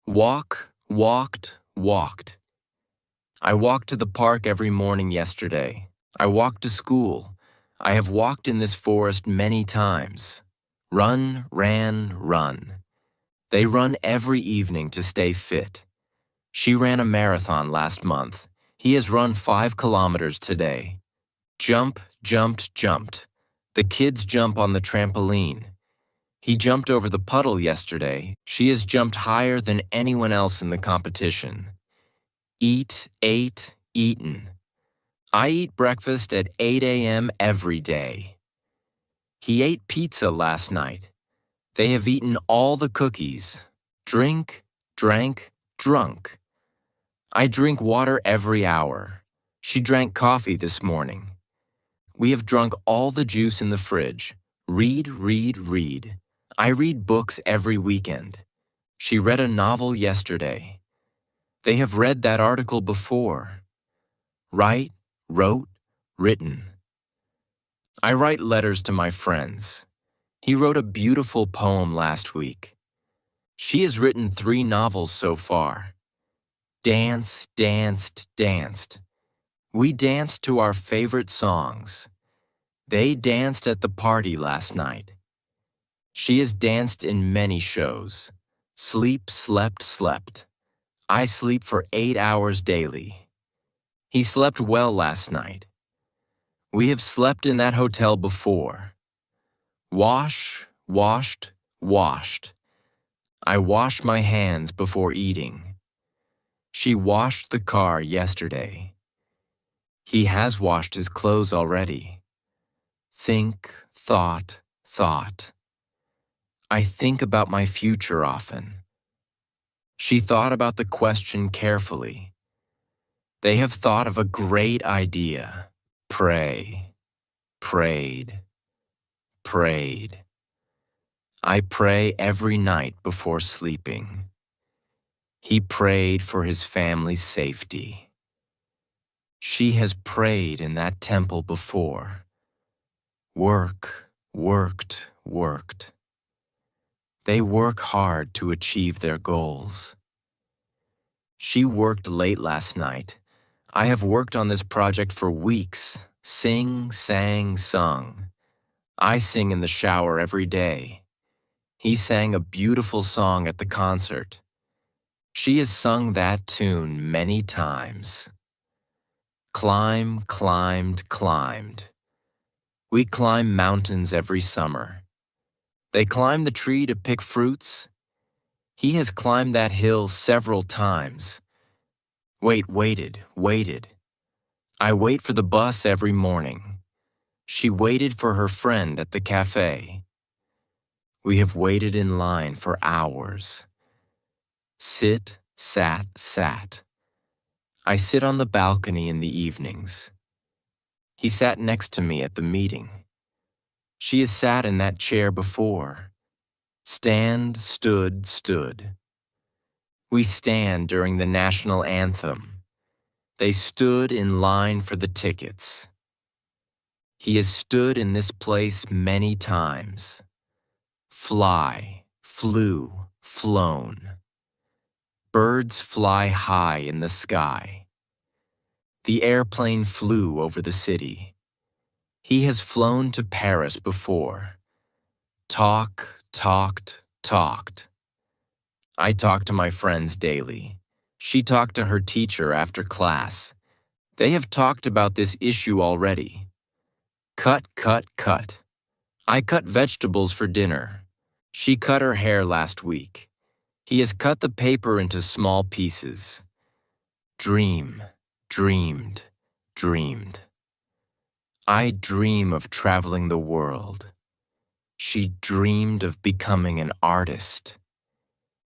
Walked. I walked to the park every morning yesterday. I walked to school. I have walked in this forest many times. Run, ran, run. They run every evening to stay fit. She ran a marathon last month. He has run 5 kilometers today. Jumped. The kids jump on the trampoline. He jumped over the puddle yesterday. She has jumped higher than anyone else in the competition. Ate, eaten. I eat breakfast at 8 a.m. every day. He ate pizza last night. They have eaten all the cookies. Drank. Drunk. I drink water every hour. She drank coffee this morning. We have drunk all the juice in the fridge. Read. I read books every weekend. She read a novel yesterday. They have read that article before. Write, wrote, written. I write letters to my friends. He wrote a beautiful poem last week. She has written 3 novels so far. Danced. We danced to our favorite songs. They danced at the party last night. She has danced in many shows. Slept. I sleep for 8 hours daily. He slept well last night. We have slept in that hotel before. Washed. I wash my hands before eating. She washed the car yesterday. He has washed his clothes already. Thought. I think about my future often. She thought about the question carefully. They have thought of a great idea. Prayed. I pray every night before sleeping. He prayed for his family's safety. She has prayed in that temple before. Worked. They work hard to achieve their goals. She worked late last night. I have worked on this project for weeks. Sung. I sing in the shower every day. He sang a beautiful song at the concert. She has sung that tune many times. Climbed. We climb mountains every summer. They climb the tree to pick fruits. He has climbed that hill several times. Waited. I wait for the bus every morning. She waited for her friend at the cafe. We have waited in line for hours. Sat. I sit on the balcony in the evenings. He sat next to me at the meeting. She has sat in that chair before. Stood. We stand during the national anthem. They stood in line for the tickets. He has stood in this place many times. Flown. Birds fly high in the sky. The airplane flew over the city. He has flown to Paris before. Talked. I talk to my friends daily. She talked to her teacher after class. They have talked about this issue already. Cut. I cut vegetables for dinner. She cut her hair last week. He has cut the paper into small pieces. Dreamed. I dream of traveling the world. She dreamed of becoming an artist.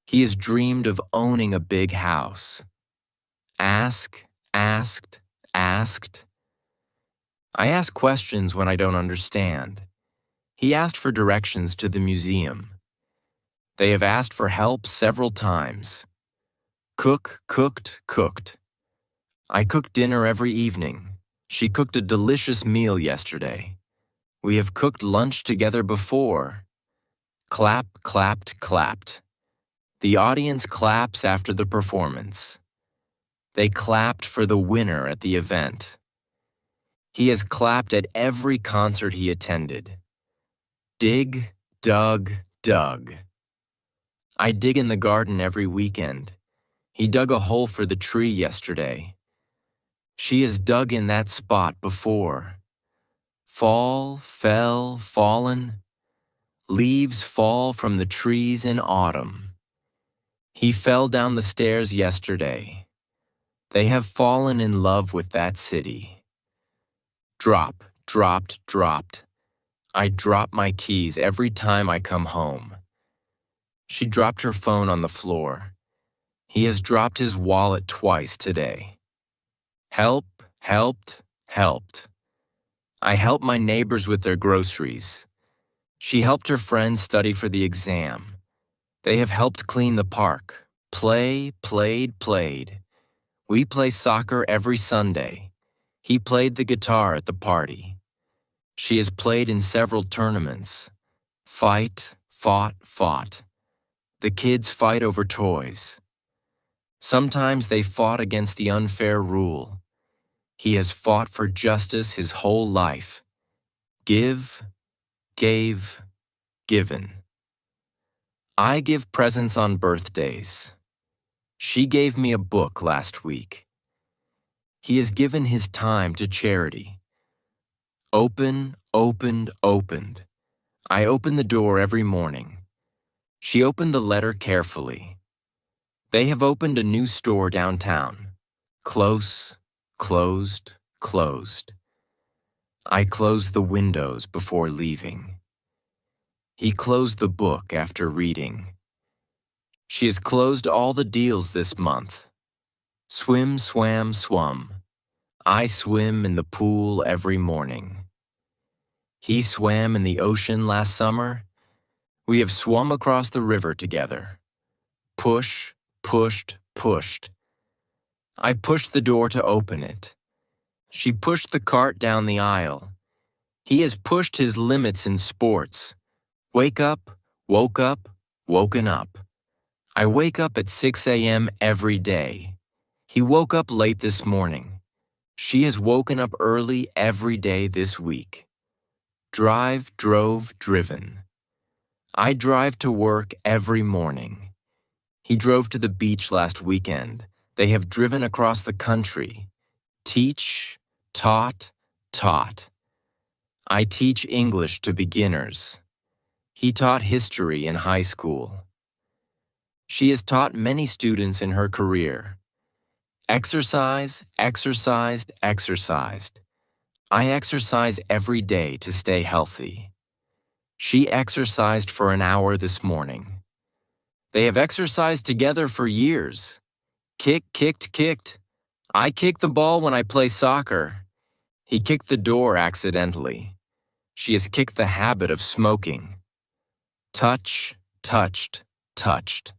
He has dreamed of owning a big house. Asked. I ask questions when I don't understand. He asked for directions to the museum. They have asked for help several times. Cooked. I cook dinner every evening. She cooked a delicious meal yesterday. We have cooked lunch together before. Clapped. The audience claps after the performance. They clapped for the winner at the event. He has clapped at every concert he attended. Dig, dug, dug. I dig in the garden every weekend. He dug a hole for the tree yesterday. She has dug in that spot before. Fall, fell, fallen. Leaves fall from the trees in autumn. He fell down the stairs yesterday. They have fallen in love with that city. Drop, dropped, dropped. I drop my keys every time I come home. She dropped her phone on the floor. He has dropped his wallet twice today. Help, helped, helped. I help my neighbors with their groceries. She helped her friends study for the exam. They have helped clean the park. Play, played, played. We play soccer every Sunday. He played the guitar at the party. She has played in several tournaments. Fight, fought, fought. The kids fight over toys. Sometimes they fought against the unfair rule. He has fought for justice his whole life. Give, gave, given. I give presents on birthdays. She gave me a book last week. He has given his time to charity. Open, opened, opened. I open the door every morning. She opened the letter carefully. They have opened a new store downtown. Close, closed, closed. I closed the windows before leaving. He closed the book after reading. She has closed all the deals this month. Swim, swam, swum. I swim in the pool every morning. He swam in the ocean last summer. We have swum across the river together. Push, pushed, pushed. I pushed the door to open it. She pushed the cart down the aisle. He has pushed his limits in sports. Wake up, woke up, woken up. I wake up at 6 a.m. every day. He woke up late this morning. She has woken up early every day this week. Drive, drove, driven. I drive to work every morning. He drove to the beach last weekend. They have driven across the country. Teach, taught, taught. I teach English to beginners. He taught history in high school. She has taught many students in her career. Exercise, exercised, exercised. I exercise every day to stay healthy. She exercised for an hour this morning. They have exercised together for years. Kick, kicked, kicked. I kick the ball when I play soccer. He kicked the door accidentally. She has kicked the habit of smoking. Touch, touched, touched.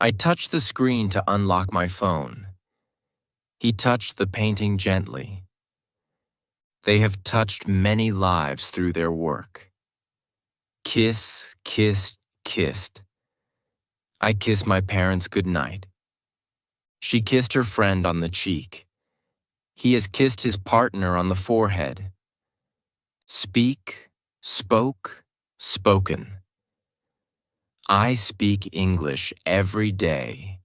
I touched the screen to unlock my phone. He touched the painting gently. They have touched many lives through their work. Kiss, kissed, kissed. I kiss my parents goodnight. She kissed her friend on the cheek. He has kissed his partner on the forehead. Speak, spoke, spoken. I speak English every day.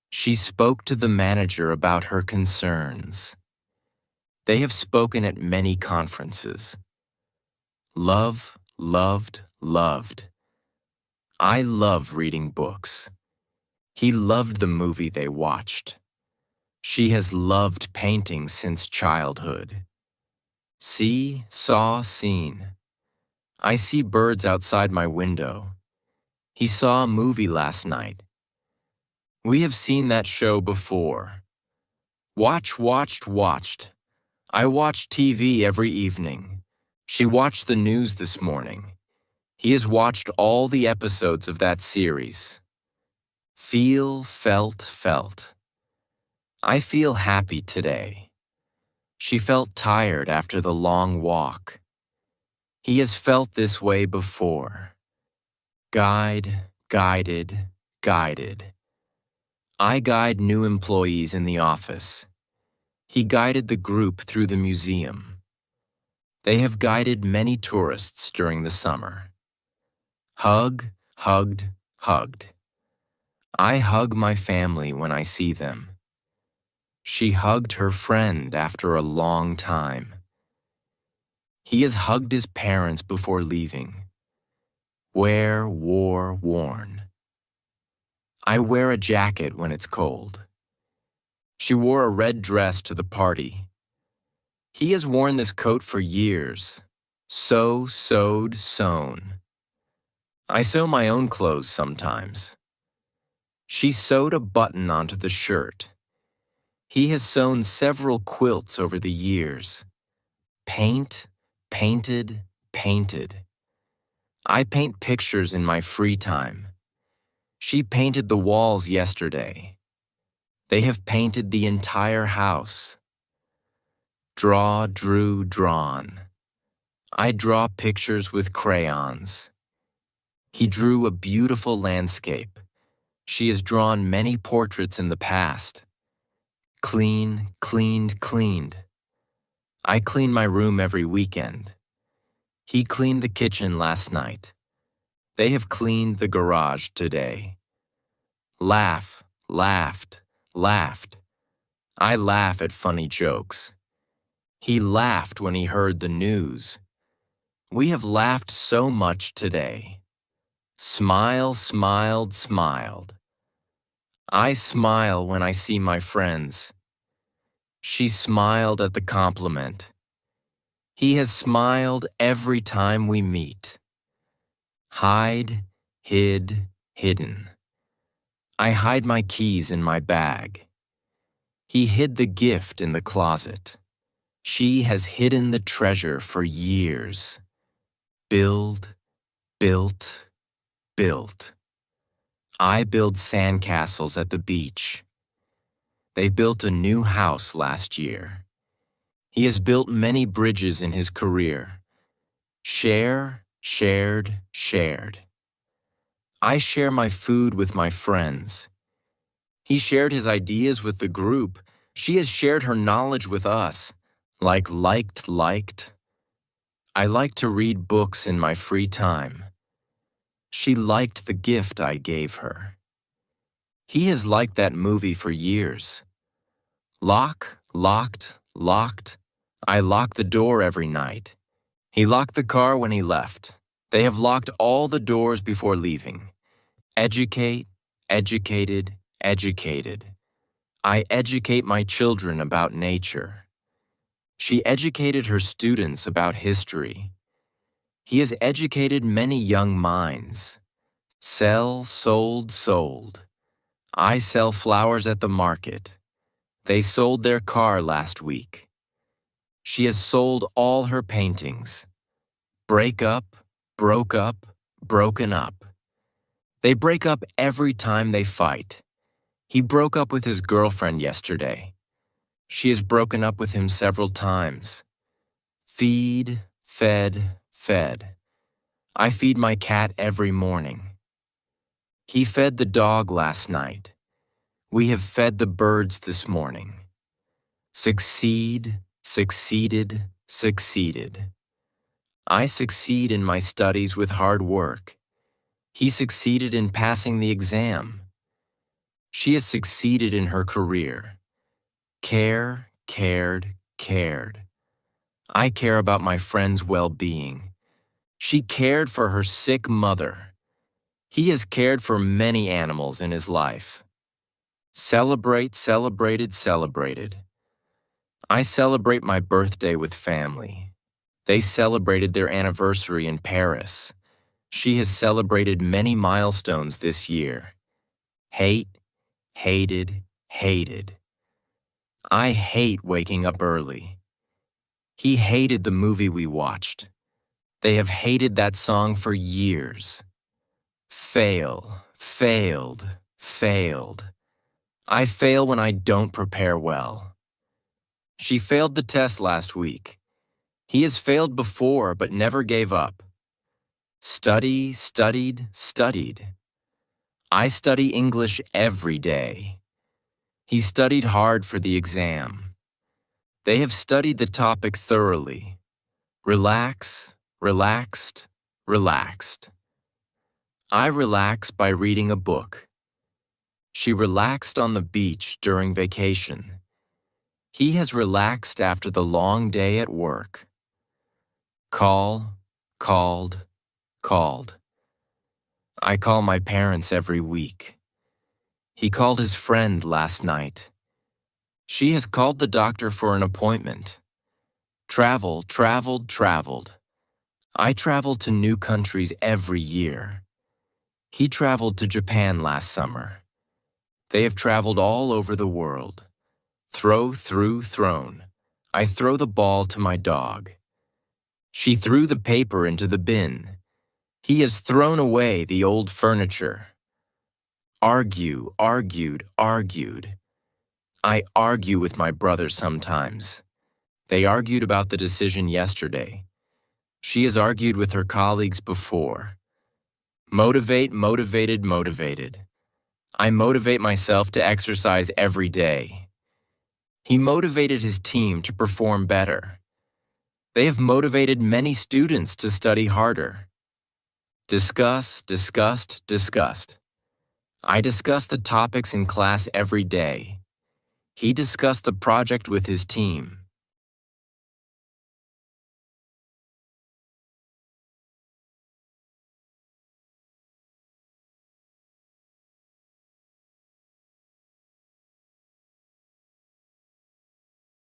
She spoke to the manager about her concerns. They have spoken at many conferences. Love, loved, loved. I love reading books. He loved the movie they watched. She has loved painting since childhood. See, saw, seen. I see birds outside my window. He saw a movie last night. We have seen that show before. Watch, watched, watched. I watch TV every evening. She watched the news this morning. He has watched all the episodes of that series. Feel, felt, felt. I feel happy today. She felt tired after the long walk. He has felt this way before. Guide, guided, guided. I guide new employees in the office. He guided the group through the museum. They have guided many tourists during the summer. Hug, hugged, hugged. I hug my family when I see them. She hugged her friend after a long time. He has hugged his parents before leaving. Wear, wore, worn. I wear a jacket when it's cold. She wore a red dress to the party. He has worn this coat for years. Sewed, sewn. I sew my own clothes sometimes. She sewed a button onto the shirt. He has sewn several quilts over the years. Paint, painted, painted. I paint pictures in my free time. She painted the walls yesterday. They have painted the entire house. Draw, drew, drawn. I draw pictures with crayons. He drew a beautiful landscape. She has drawn many portraits in the past. Clean, cleaned, cleaned. I clean my room every weekend. He cleaned the kitchen last night. They have cleaned the garage today. Laugh, laughed, laughed. I laugh at funny jokes. He laughed when he heard the news. We have laughed so much today. Smile, smiled, smiled. I smile when I see my friends. She smiled at the compliment. He has smiled every time we meet. Hide, hid, hidden. I hide my keys in my bag. He hid the gift in the closet. She has hidden the treasure for years. Build, built, built. I build sandcastles at the beach. They built a new house last year. He has built many bridges in his career. Share, shared, shared. I share my food with my friends. He shared his ideas with the group. She has shared her knowledge with us. Liked. I like to read books in my free time. She liked the gift I gave her. He has liked that movie for years. Lock, locked, locked. I lock the door every night. He locked the car when he left. They have locked all the doors before leaving. Educate, educated, educated. I educate my children about nature. She educated her students about history. He has educated many young minds. Sell, sold, sold. I sell flowers at the market. They sold their car last week. She has sold all her paintings. Break up, broke up, broken up. They break up every time they fight. He broke up with his girlfriend yesterday. She has broken up with him several times. Feed, fed, fed. I feed my cat every morning. He fed the dog last night. We have fed the birds this morning. Succeed, succeeded, succeeded. I succeed in my studies with hard work. He succeeded in passing the exam. She has succeeded in her career. Care, cared, cared. I care about my friend's well-being. She cared for her sick mother. He has cared for many animals in his life. Celebrate, celebrated, celebrated. I celebrate my birthday with family. They celebrated their anniversary in Paris. She has celebrated many milestones this year. Hate, hated, hated. I hate waking up early. He hated the movie we watched. They have hated that song for years. Fail, failed, failed. I fail when I don't prepare well. She failed the test last week. He has failed before but never gave up. Study, studied, studied. I study English every day. He studied hard for the exam. They have studied the topic thoroughly. Relax, relaxed, relaxed. I relax by reading a book. She relaxed on the beach during vacation. He has relaxed after the long day at work. Call, called, called. I call my parents every week. He called his friend last night. She has called the doctor for an appointment. Travel, traveled, traveled. I travel to new countries every year. He traveled to Japan last summer. They have traveled all over the world. Throw, threw, thrown. I throw the ball to my dog. She threw the paper into the bin. He has thrown away the old furniture. Argue, argued, argued. I argue with my brother sometimes. They argued about the decision yesterday. She has argued with her colleagues before. Motivate, motivated, motivated. I motivate myself to exercise every day. He motivated his team to perform better. They have motivated many students to study harder. Discuss, discussed, discussed. I discuss the topics in class every day. He discussed the project with his team.